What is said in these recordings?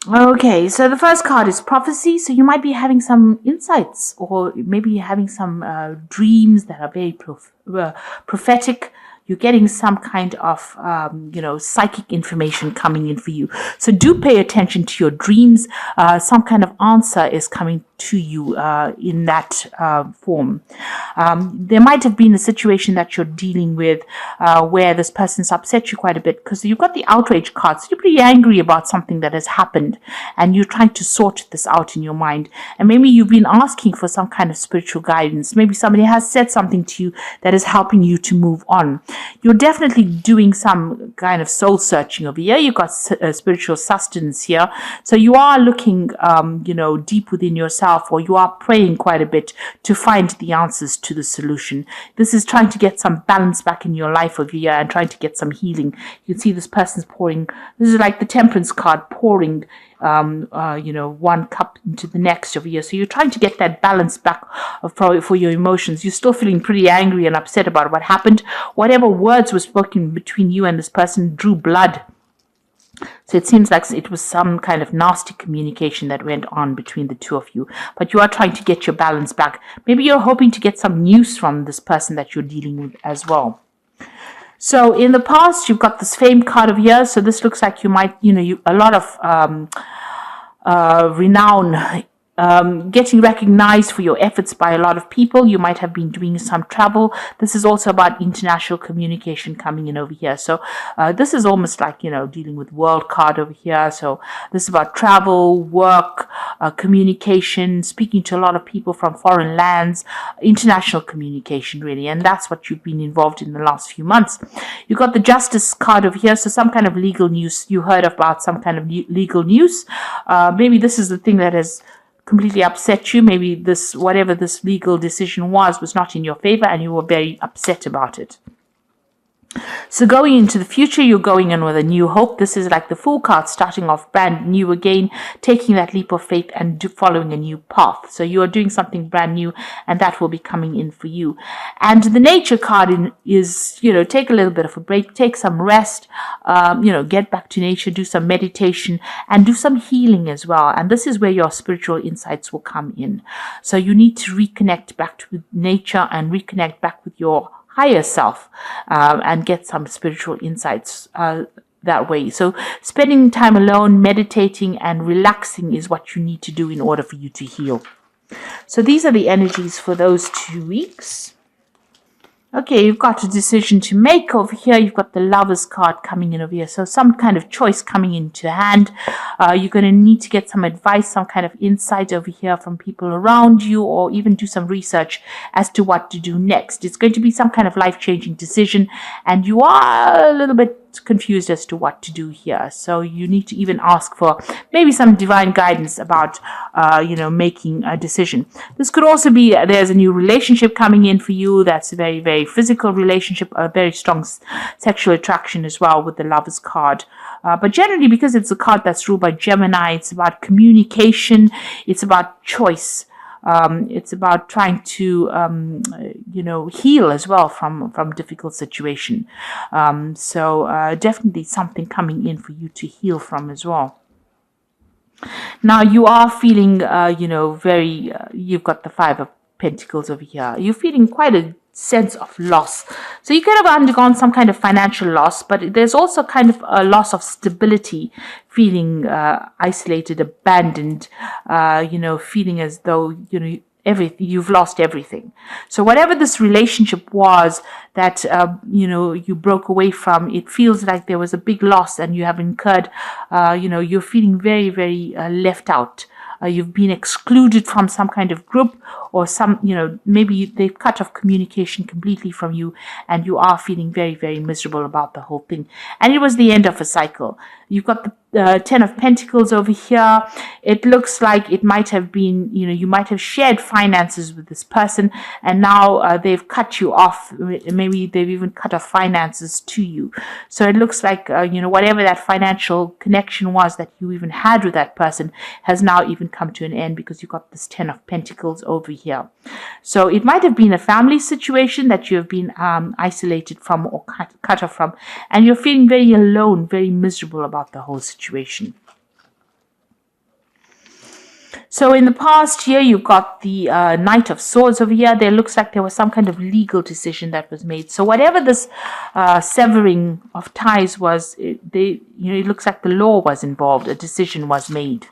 Okay, so the first card is prophecy. So you might be having some insights, or maybe you're having some dreams that are very prophetic. You're getting some kind of, psychic information coming in for you. So do pay attention to your dreams. Some kind of answer is coming to you in that form. There might have been a situation that you're dealing with where this person's upset you quite a bit, because you've got the outrage card. So you're pretty angry about something that has happened and you're trying to sort this out in your mind. And maybe you've been asking for some kind of spiritual guidance. Maybe somebody has said something to you that is helping you to move on. You're definitely doing some kind of soul searching over here. You've got spiritual sustenance here. So you are looking, deep within yourself, or you are praying quite a bit to find the answers to the solution. This is trying to get some balance back in your life over here and trying to get some healing. You can see this person's pouring. This is like the Temperance card, pouring one cup into the next over here. So you're trying to get that balance back for your emotions. You're still feeling pretty angry and upset about what happened. Whatever words were spoken between you and this person drew blood. So it seems like it was some kind of nasty communication that went on between the two of you. But you are trying to get your balance back. Maybe you're hoping to get some news from this person that you're dealing with as well. So in the past, you've got this fame card of years. So this looks like you might, a lot of renown, getting recognized for your efforts by a lot of people. You might have been doing some travel. This is also about international communication coming in over here. So this is almost like, dealing with world card over here. So this is about travel, work, communication, speaking to a lot of people from foreign lands, international communication, really. And that's what you've been involved in the last few months. You got the justice card over here. So some kind of legal news. You heard about some kind of legal news. Maybe this is the thing that has completely upset you. Maybe whatever this legal decision was not in your favor and you were very upset about it. So going into the future, you're going in with a new hope. This is like the Fool card, starting off brand new again, taking that leap of faith and following a new path. So you are doing something brand new, and that will be coming in for you. And the Nature card is, take a little bit of a break, take some rest, get back to nature, do some meditation, and do some healing as well. And this is where your spiritual insights will come in. So you need to reconnect back to nature and reconnect back with your higher self and get some spiritual insights that way. So spending time alone, meditating and relaxing is what you need to do in order for you to heal. So these are the energies for those 2 weeks. Okay, you've got a decision to make over here. You've got the Lovers card coming in over here. So some kind of choice coming into hand. You're going to need to get some advice, some kind of insight over here from people around you, or even do some research as to what to do next. It's going to be some kind of life-changing decision, and you are a little bit confused as to what to do here. So you need to even ask for maybe some divine guidance about, making a decision. This could also be there's a new relationship coming in for you. That's a very, very physical relationship, a very strong sexual attraction as well with the Lovers card. But generally, because it's a card that's ruled by Gemini, it's about communication. It's about choice. It's about trying to, heal as well from difficult situation. So definitely something coming in for you to heal from as well. Now you are feeling, very, you've got the Five of Pentacles over here. You're feeling quite a sense of loss. So you could have undergone some kind of financial loss, but there's also kind of a loss of stability, feeling isolated, abandoned, feeling as though, you've lost everything. So whatever this relationship was that, you broke away from, it feels like there was a big loss and you have incurred, you're feeling very, very left out. You've been excluded from some kind of group, or maybe they've cut off communication completely from you, and you are feeling very, very miserable about the whole thing. And it was the end of a cycle. You've got the Ten of Pentacles over here. It looks like it might have been, you might have shared finances with this person, and now they've cut you off. Maybe they've even cut off finances to you. So it looks like, whatever that financial connection was that you even had with that person has now even come to an end, because you've got this Ten of Pentacles over here. So it might have been a family situation that you have been isolated from or cut off from, and you're feeling very alone, very miserable about the whole situation. So in the past year, you've got the Knight of Swords over here. There looks like there was some kind of legal decision that was made. So whatever this severing of ties was, it looks like the law was involved. A decision was made,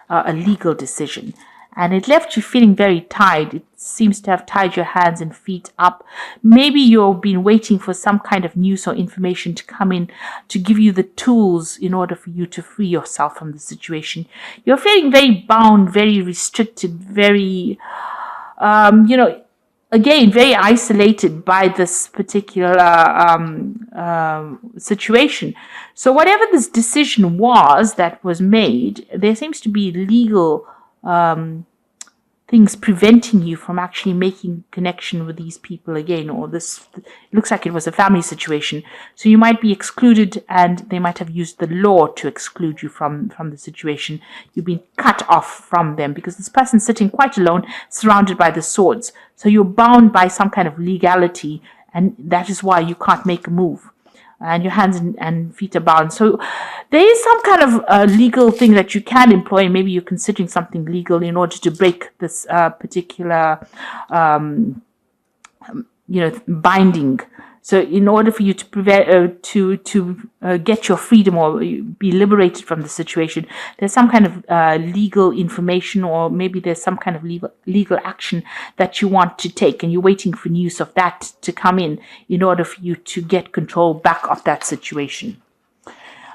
a legal decision. And it left you feeling very tired. It seems to have tied your hands and feet up. Maybe you've been waiting for some kind of news or information to come in to give you the tools in order for you to free yourself from the situation. You're feeling very bound, very restricted, very, again, very isolated by this particular situation. So whatever this decision was that was made, there seems to be legal things preventing you from actually making connection with these people again, or this, it looks like it was a family situation. So you might be excluded, and they might have used the law to exclude you from the situation. You've been cut off from them because this person's sitting quite alone, surrounded by the swords. So you're bound by some kind of legality, and that is why you can't make a move. And your hands and feet are bound. So there is some kind of legal thing that you can employ. Maybe you're considering something legal in order to break this particular, binding. So in order for you to prevent get your freedom or be liberated from the situation, there's some kind of legal information, or maybe there's some kind of legal action that you want to take, and you're waiting for news of that to come in order for you to get control back of that situation.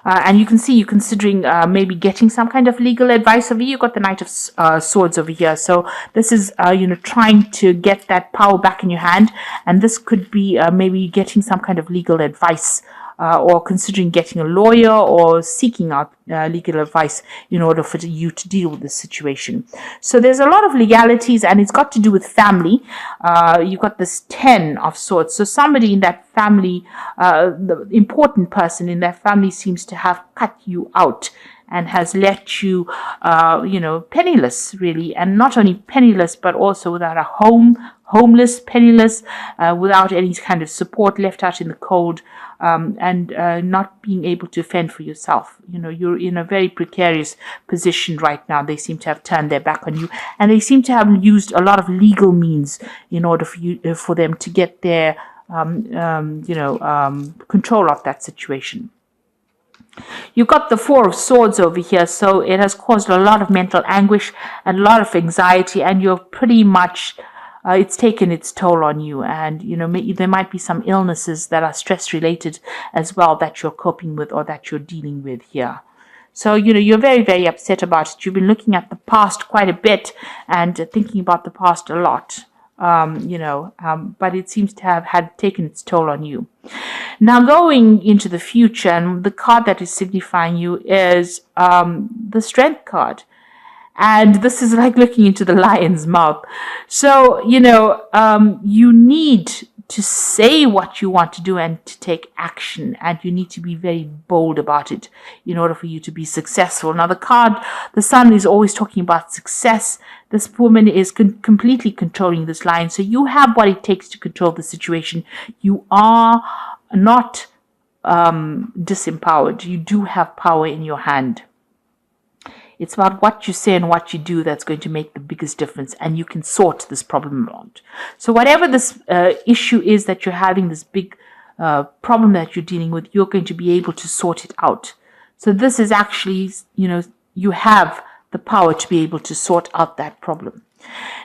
And you can see you're considering maybe getting some kind of legal advice over here. You've got the Knight of Swords over here. So this is, trying to get that power back in your hand. And this could be maybe getting some kind of legal advice, or considering getting a lawyer or seeking out legal advice in order for you to deal with this situation. So there's a lot of legalities, and it's got to do with family. You've got this 10 of Swords. So somebody in that family, the important person in that family, seems to have cut you out and has left you, penniless, really. And not only penniless, but also without a home, homeless, penniless, without any kind of support, left out in the cold, and not being able to fend for yourself. You're in a very precarious position right now. They seem to have turned their back on you, and they seem to have used a lot of legal means in order for them to get their control of that situation. You've got the Four of Swords over here, so it has caused a lot of mental anguish and a lot of anxiety, and you're pretty much, it's taken its toll on you. And, there might be some illnesses that are stress-related as well that you're coping with or that you're dealing with here. So, you're very, very upset about it. You've been looking at the past quite a bit and thinking about the past a lot. But it seems to have had taken its toll on you. Now, going into the future, and the card that is signifying you is the Strength card. And this is like looking into the lion's mouth. So, you need to say what you want to do and to take action. And you need to be very bold about it in order for you to be successful. Now, the sun is always talking about success. This woman is completely controlling this lion. So you have what it takes to control the situation. You are not disempowered. You do have power in your hand. It's about what you say and what you do that's going to make the biggest difference, and you can sort this problem out. So whatever this issue is that you're having, this big problem that you're dealing with, you're going to be able to sort it out. So this is actually, you have the power to be able to sort out that problem.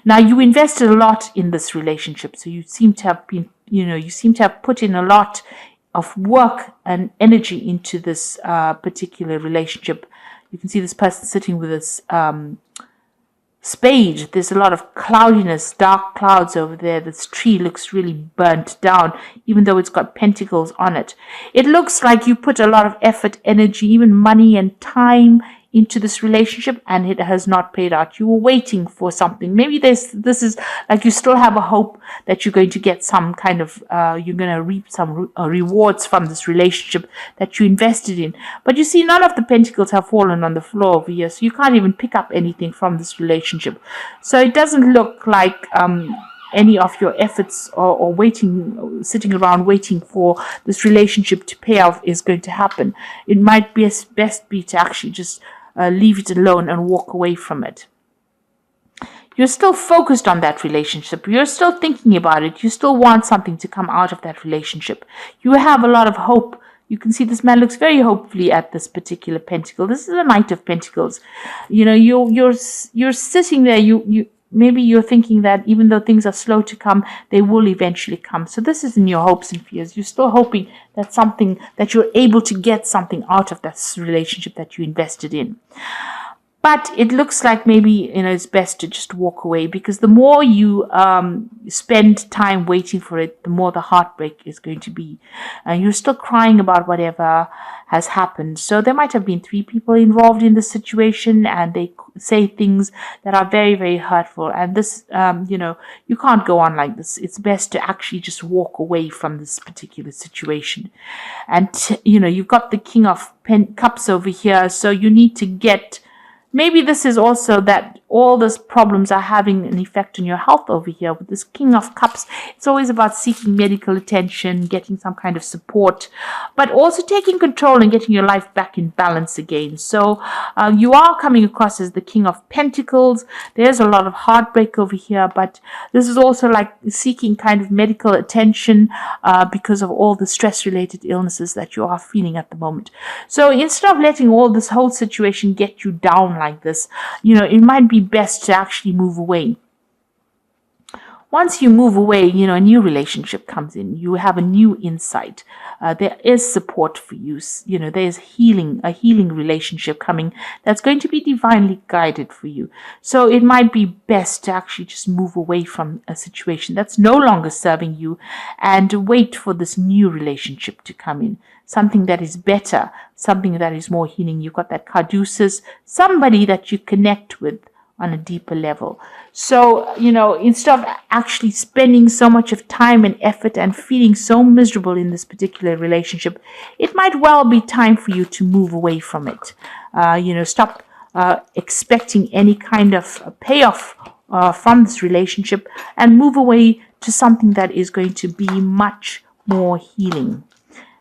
Now, you invested a lot in this relationship, so you seem to have been, you seem to have put in a lot of work and energy into this particular relationship. You can see this person sitting with this spade. There's a lot of cloudiness, dark clouds over there. This tree looks really burnt down, even though it's got pentacles on it. It looks like you put a lot of effort, energy, even money and time into this relationship, and it has not paid out. You were waiting for something. Maybe this is like you still have a hope that you're going to get some kind of, you're going to reap some rewards from this relationship that you invested in. But you see, none of the pentacles have fallen on the floor over here, so you can't even pick up anything from this relationship. So it doesn't look like any of your efforts or sitting around waiting for this relationship to pay off is going to happen. It might be best to actually just leave it alone and walk away from it. you're still focused on that relationship. You're still thinking about it. You still want something to come out of that relationship. You have a lot of hope. You can see this man looks very hopefully at this particular pentacle. This is a Knight of Pentacles. You know, you're sitting there. Maybe you're thinking that even though things are slow to come, they will eventually come. So this is in your hopes and fears. You're still hoping that you're able to get something out of that relationship that you invested in. But it looks like maybe, it's best to just walk away, because the more you spend time waiting for it, the more the heartbreak is going to be. You're still crying about whatever has happened. So there might have been 3 people involved in this situation, and they say things that are very, very hurtful. And this, you can't go on like this. It's best to actually just walk away from this particular situation. And, you've got the King of Cups over here. So you need to get... Maybe this is also that all these problems are having an effect on your health over here. With this King of Cups, it's always about seeking medical attention, getting some kind of support, but also taking control and getting your life back in balance again. So you are coming across as the King of Pentacles. There's a lot of heartbreak over here, but this is also like seeking kind of medical attention because of all the stress-related illnesses that you are feeling at the moment. So instead of letting all this whole situation get you down like this, it might be best to actually move away. Once you move away, a new relationship comes in. You have a new insight. There is support for you. There's a healing relationship coming that's going to be divinely guided for you. So it might be best to actually just move away from a situation that's no longer serving you and wait for this new relationship to come in. Something that is better, something that is more healing. You've got that Caduceus, somebody that you connect with on a deeper level. So, instead of actually spending so much of time and effort and feeling so miserable in this particular relationship, it might well be time for you to move away from it. Stop expecting any kind of payoff from this relationship and move away to something that is going to be much more healing.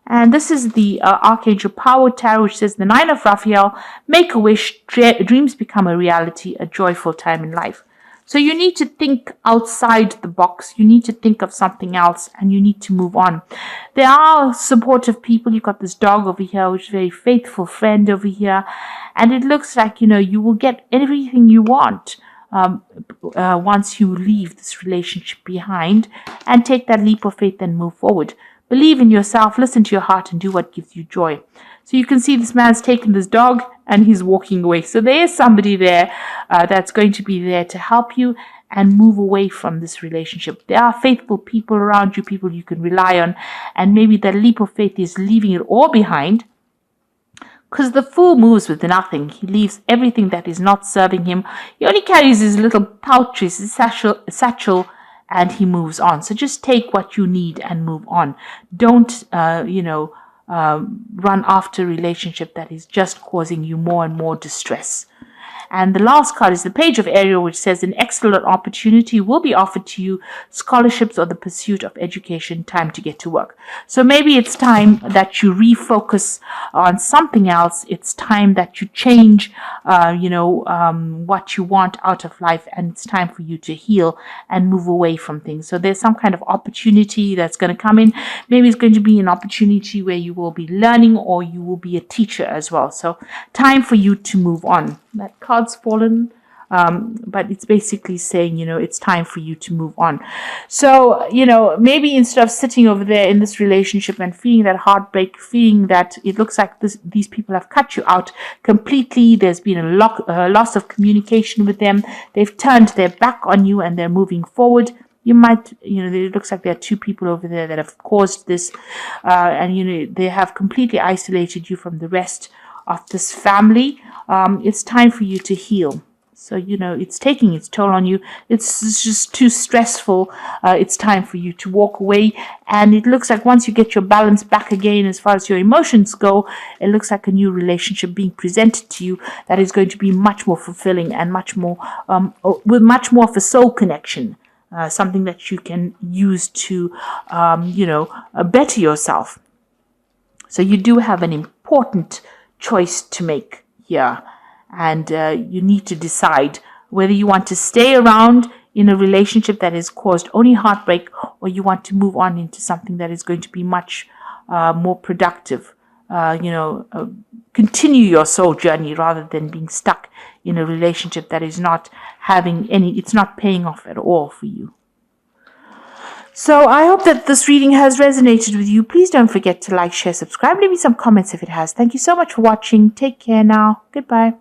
And this is the Archangel Power Tarot, which says, the 9 of Raphael, make a wish, dreams become a reality, a joyful time in life. So you need to think outside the box. You need to think of something else, and you need to move on. There are supportive people. You've got this dog over here, which is a very faithful friend over here. And it looks like, you will get everything you want once you leave this relationship behind and take that leap of faith and move forward. Believe in yourself, listen to your heart, and do what gives you joy. So you can see this man's taken this dog and he's walking away. So there is somebody there that's going to be there to help you and move away from this relationship. There are faithful people around you, people you can rely on, and maybe that leap of faith is leaving it all behind, because the Fool moves with nothing. He leaves everything that is not serving him. He only carries his little pouch, his satchel, and he moves on. So just take what you need and move on. Don't, run after a relationship that is just causing you more and more distress. And the last card is the Page of Ariel, which says, an excellent opportunity will be offered to you, scholarships or the pursuit of education, time to get to work. So maybe it's time that you refocus on something else. It's time that you change, what you want out of life, and it's time for you to heal and move away from things. So there's some kind of opportunity that's going to come in. Maybe it's going to be an opportunity where you will be learning, or you will be a teacher as well. So time for you to move on. That card's fallen, but it's basically saying, it's time for you to move on. So, maybe instead of sitting over there in this relationship and feeling that heartbreak, feeling that it looks like these people have cut you out completely, there's been a loss of communication with them, they've turned their back on you and they're moving forward. You might, it looks like there are 2 people over there that have caused this, and, they have completely isolated you from the rest of this family. It's time for you to heal. So, it's taking its toll on you. It's just too stressful. It's time for you to walk away. And it looks like once you get your balance back again, as far as your emotions go, it looks like a new relationship being presented to you that is going to be much more fulfilling and much more, with much more of a soul connection. Something that you can use to, better yourself. So you do have an important choice to make here, and you need to decide whether you want to stay around in a relationship that has caused only heartbreak, or you want to move on into something that is going to be much more productive. Continue your soul journey rather than being stuck in a relationship that is not it's not paying off at all for you. So I hope that this reading has resonated with you. Please don't forget to like, share, subscribe. Leave me some comments if it has. Thank you so much for watching. Take care now. Goodbye.